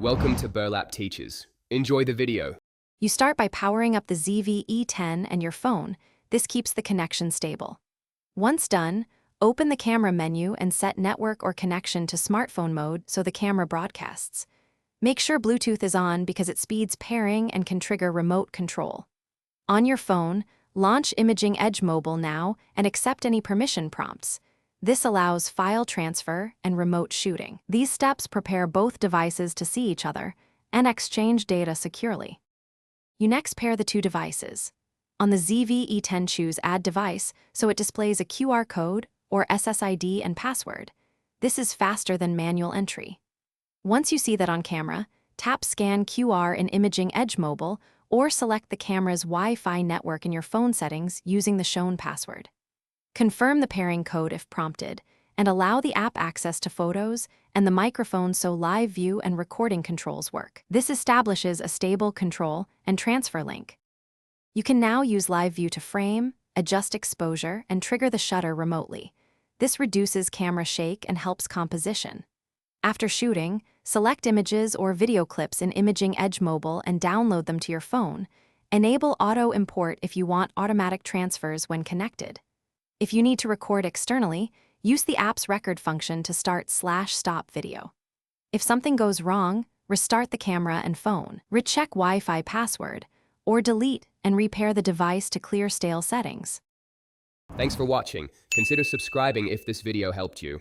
Welcome to Burlap Teachers. Enjoy the video. You start by powering up the ZV E10 and your phone. This keeps the connection stable. Once done, open the camera menu and set network or connection to smartphone mode so the camera broadcasts. Make sure Bluetooth is on because it speeds pairing and can trigger remote control. On your phone, launch Imaging Edge Mobile now and accept any permission prompts. This allows file transfer and remote shooting. These steps prepare both devices to see each other and exchange data securely. You next pair the two devices. On the ZV E10, choose Add Device so it displays a QR code or SSID and password. This is faster than manual entry. Once you see that on camera, tap Scan QR in Imaging Edge Mobile or select the camera's Wi-Fi network in your phone settings using the shown password. Confirm the pairing code if prompted, and allow the app access to photos and the microphone so live view and recording controls work. This establishes a stable control and transfer link. You can now use live view to frame, adjust exposure, and trigger the shutter remotely. This reduces camera shake and helps composition. After shooting, select images or video clips in Imaging Edge Mobile and download them to your phone. Enable auto import if you want automatic transfers when connected. If you need to record externally, use the app's record function to start/stop video. If something goes wrong, restart the camera and phone, recheck Wi-Fi password, or delete and repair the device to clear stale settings. Thanks for watching. Consider subscribing if this video helped you.